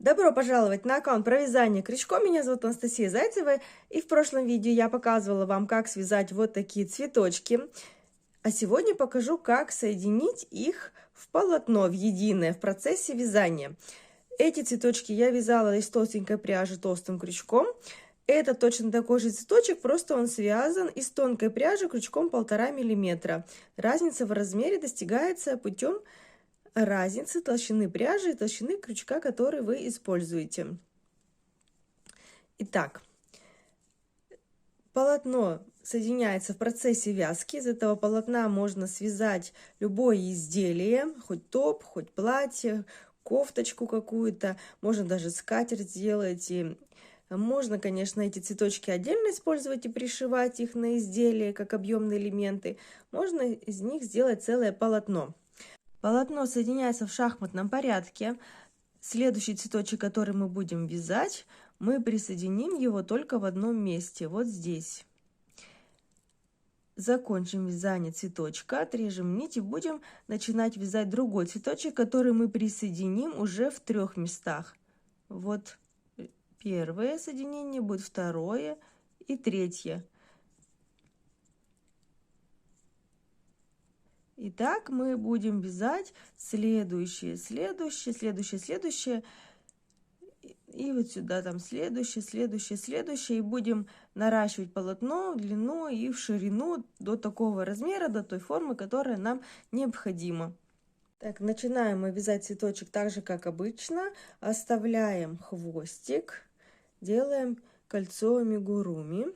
Добро пожаловать на аккаунт про вязание крючком. Меня зовут Анастасия Зайцева, и в прошлом видео я показывала вам, как связать вот такие цветочки. А сегодня покажу, как соединить их в полотно, в единое, в процессе вязания. Эти цветочки я вязала из толстенькой пряжи толстым крючком. Это точно такой же цветочек, просто он связан из тонкой пряжи крючком 1,5 мм. Разница в размере достигается путем разницы толщины пряжи и толщины крючка, который вы используете. Итак, полотно соединяется в процессе вязки. Из этого полотна можно связать любое изделие, хоть топ, хоть платье, кофточку какую-то, можно даже скатерть сделать. И можно, конечно, эти цветочки отдельно использовать и пришивать их на изделие, как объемные элементы. Можно из них сделать целое полотно. Полотно соединяется в шахматном порядке. Следующий цветочек, который мы будем вязать, мы присоединим его только в одном месте, вот здесь. Закончим вязание цветочка, отрежем нить и будем начинать вязать другой цветочек, который мы присоединим уже в 3 местах. Вот первое соединение, будет второе и третье. Итак, мы будем вязать следующее, и вот сюда там следующее, и будем наращивать полотно в длину и в ширину до такого размера, до той формы, которая нам необходима. Так, начинаем мы вязать цветочек так же, как обычно. Оставляем хвостик, делаем кольцо амигуруми.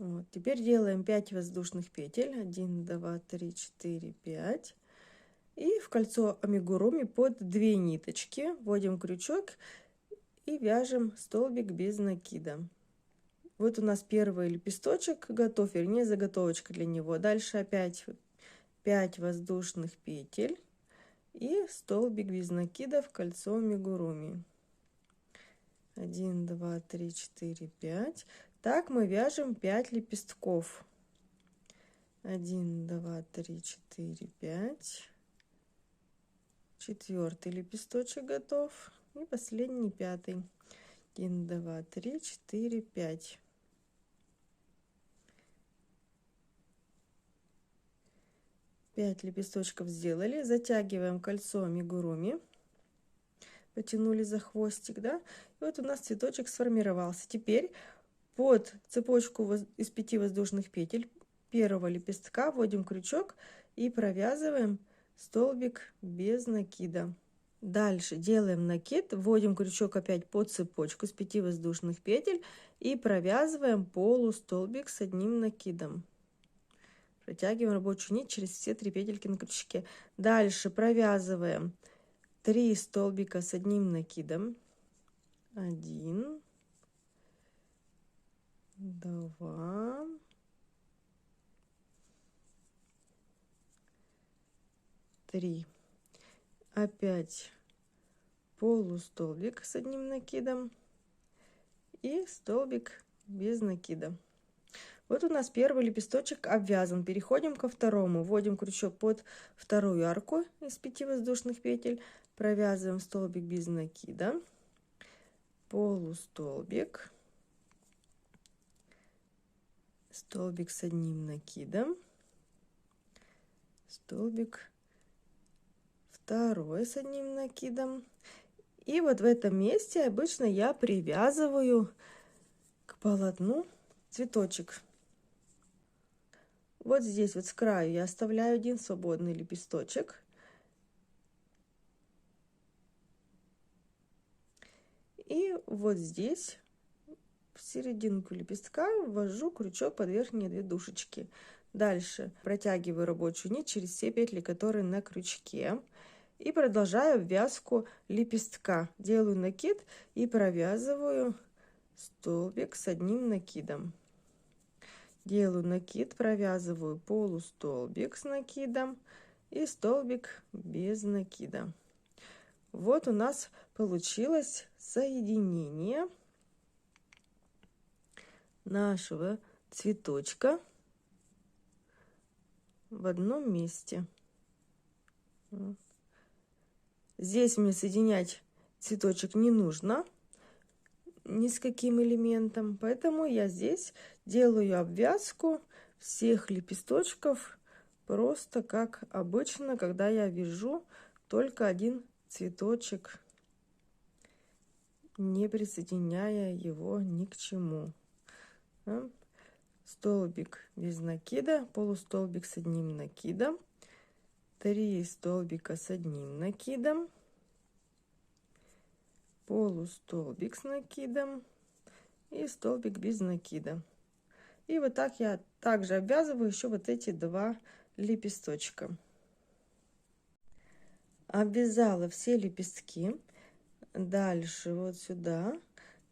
Вот, теперь делаем 5 воздушных петель. 1, 2, 3, 4, 5. И в кольцо амигуруми под 2 ниточки вводим крючок и вяжем столбик без накида. Вот у нас первый лепесточек готов, вернее заготовочка для него. Дальше опять 5 воздушных петель и столбик без накида в кольцо амигуруми. 1, 2, 3, 4, 5. Так мы вяжем 5 лепестков. 1, 2, 3, 4, 5. Четвертый лепесточек готов. И последний, 5. 1, 2, 3, 4, 5. Пять лепесточков сделали. Затягиваем кольцо амигуруми. Потянули за хвостик, да? И вот у нас цветочек сформировался. Теперь под цепочку из 5 воздушных петель первого лепестка вводим крючок и провязываем столбик без накида. Дальше делаем накид, вводим крючок опять под цепочку с 5 воздушных петель и провязываем полустолбик с одним накидом. Протягиваем рабочую нить через все 3 петельки на крючке. Дальше провязываем 3 столбика с одним накидом. 1, 2, 3. Опять полустолбик с одним накидом и столбик без накида. Вот у нас первый лепесточек обвязан. Переходим ко второму. Вводим крючок под вторую арку из 5 воздушных петель. Провязываем столбик без накида. Полустолбик. Столбик с одним накидом. Столбик второй с одним накидом. И вот в этом месте обычно я привязываю к полотну цветочек. Вот здесь вот с краю я оставляю один свободный лепесточек. И вот здесь в серединку лепестка ввожу крючок под верхние 2 дужечки. Дальше протягиваю рабочую нить через все петли, которые на крючке. И продолжаю вязку лепестка. Делаю накид и провязываю столбик с одним накидом. Делаю накид, провязываю полустолбик с накидом и столбик без накида. Вот у нас получилось соединение нашего цветочка в одном месте. Здесь мне соединять цветочек не нужно ни с каким элементом, поэтому я здесь делаю обвязку всех лепесточков просто как обычно, когда я вяжу только один цветочек, не присоединяя его ни к чему. Столбик без накида, полустолбик с одним накидом, 3 столбика с одним накидом, полустолбик с накидом и столбик без накида. И вот так я также обвязываю еще вот эти 2 лепесточка. Обвязала все лепестки. Дальше вот сюда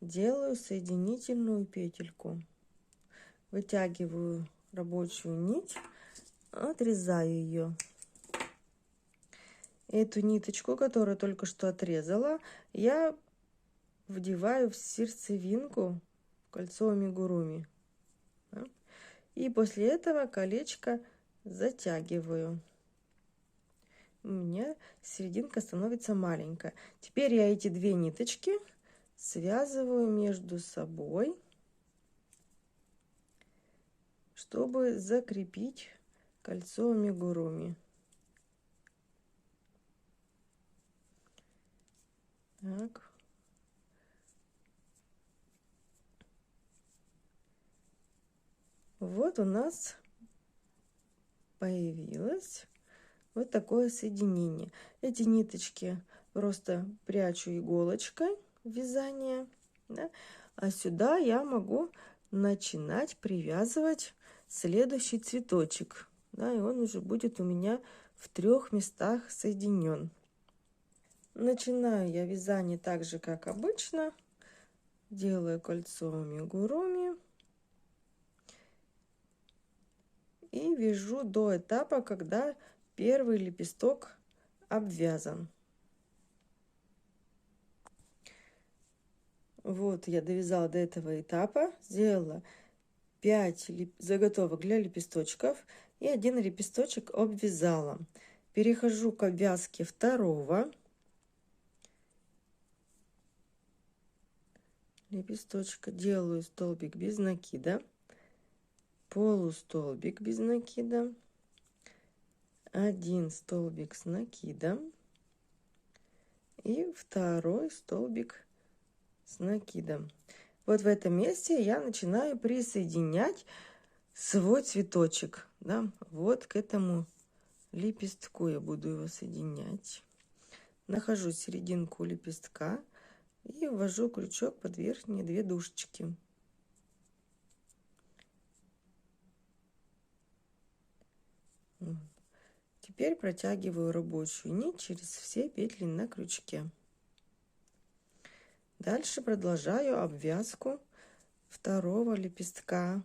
делаю соединительную петельку. Вытягиваю рабочую нить, отрезаю ее. Эту ниточку, которую только что отрезала, я вдеваю в сердцевинку в кольцо амигуруми. И после этого колечко затягиваю. У меня серединка становится маленькая. Теперь я эти 2 ниточки связываю между собой, чтобы закрепить кольцо амигуруми. Так. Вот у нас появилось вот такое соединение. Эти ниточки просто прячу иголочкой вязания, да? А сюда я могу начинать привязывать следующий цветочек, да, и он уже будет у меня в 3 местах соединен. Начинаю я вязание так же, как обычно, делаю кольцо амигуруми и вяжу до этапа, когда первый лепесток обвязан. Вот я довязала до этого этапа, сделала 5 заготовок для лепесточков и 1 лепесточек обвязала. Перехожу к обвязке второго лепесточка, делаю столбик без накида, полустолбик без накида, 1 столбик с накидом и 2 столбик с накидом. Вот в этом месте я начинаю присоединять свой цветочек, да, вот к этому лепестку я буду его соединять. Нахожу серединку лепестка и ввожу крючок под верхние 2 дужечки. Теперь протягиваю рабочую нить через все петли на крючке. Дальше продолжаю обвязку второго лепестка.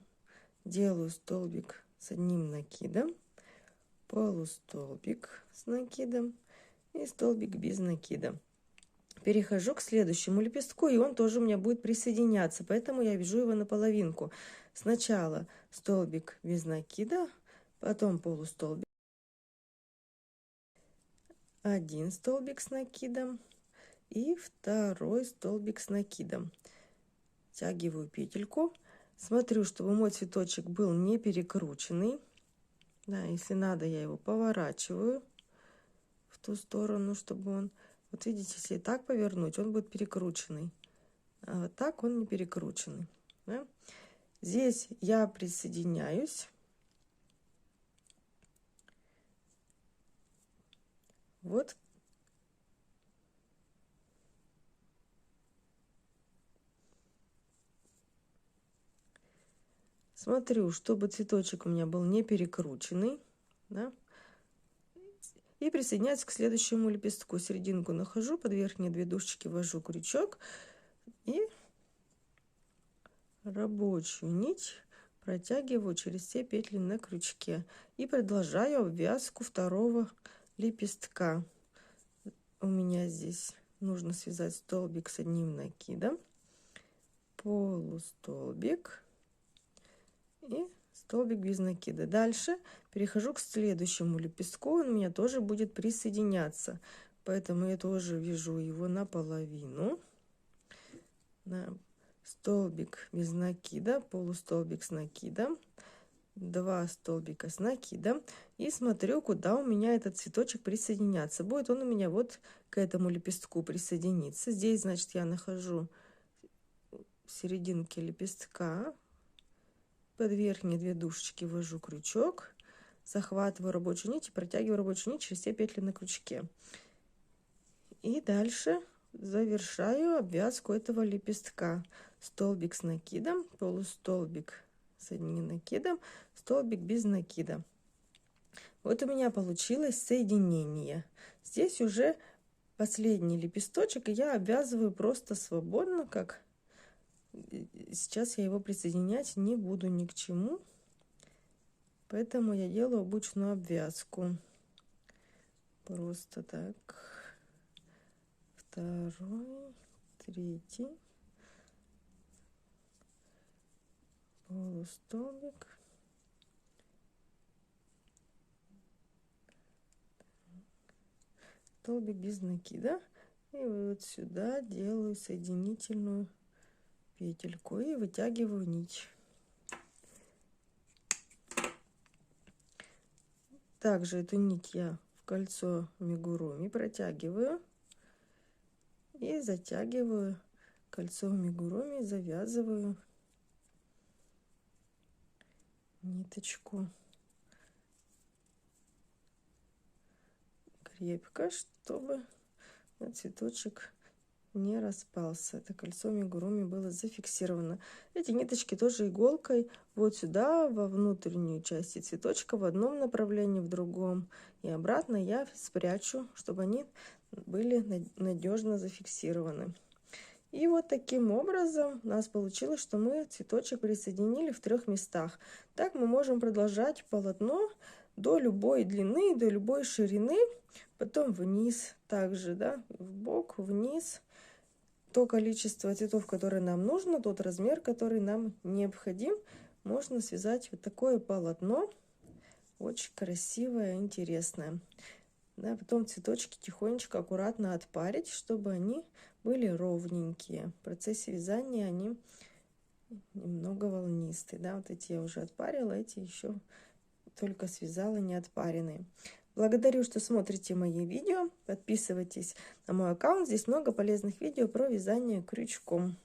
Делаю столбик с одним накидом, полустолбик с накидом и столбик без накида. Перехожу к следующему лепестку, и он тоже у меня будет присоединяться, поэтому я вяжу его наполовинку. Сначала столбик без накида, потом полустолбик, 1 столбик с накидом и 2 столбик с накидом. Втягиваю петельку, смотрю, чтобы мой цветочек был не перекрученный. Да, если надо, я его поворачиваю в ту сторону, чтобы он, вот видите, если так повернуть, он будет перекрученный, а вот так он не перекрученный, да? Здесь я присоединяюсь. Вот. Смотрю, чтобы цветочек у меня был не перекрученный, да? И присоединяюсь к следующему лепестку. Серединку нахожу, под верхние 2 дужечки ввожу крючок и рабочую нить протягиваю через все петли на крючке и продолжаю обвязку второго лепестка. У меня здесь нужно связать столбик с одним накидом, полустолбик и столбик без накида. Дальше перехожу к следующему лепестку, он у меня тоже будет присоединяться, поэтому я тоже вяжу его наполовину. Столбик без накида, полустолбик с накидом, 2 столбика с накидом, и смотрю, куда у меня этот цветочек присоединяться. Будет он у меня вот к этому лепестку присоединиться. Здесь, значит, я нахожу в серединке лепестка, под верхние 2 дужечки ввожу крючок, захватываю рабочую нить и протягиваю рабочую нить через все петли на крючке. И дальше завершаю обвязку этого лепестка. Столбик с накидом, полустолбик с одним накидом, столбик без накида. Вот у меня получилось соединение. Здесь уже последний лепесточек, и я обвязываю просто свободно, как сейчас я его присоединять не буду ни к чему, поэтому я делаю обычную обвязку. Просто так. Второй, третий, полустолбик, столбик без накида, и вот сюда делаю соединительную петельку и вытягиваю нить. Также эту нить я в кольцо амигуруми протягиваю и затягиваю кольцо амигуруми, завязываю ниточку крепко, чтобы цветочек не распался. Это кольцо амигуруми было зафиксировано. Эти ниточки тоже иголкой вот сюда, во внутреннюю часть цветочка, в одном направлении, в другом. И обратно я спрячу, чтобы они были надежно зафиксированы. И вот таким образом у нас получилось, что мы цветочек присоединили в 3 местах. Так мы можем продолжать полотно до любой длины, до любой ширины, потом вниз также, да, в бок, вниз. То количество цветов, которое нам нужно, тот размер, который нам необходим, можно связать вот такое полотно, очень красивое, интересное. Да, потом цветочки тихонечко, аккуратно отпарить, чтобы они были ровненькие. В процессе вязания они немного волнистые. Да, вот эти я уже отпарила, эти еще только связала, не отпаренные. Благодарю, что смотрите мои видео. Подписывайтесь на мой аккаунт. Здесь много полезных видео про вязание крючком.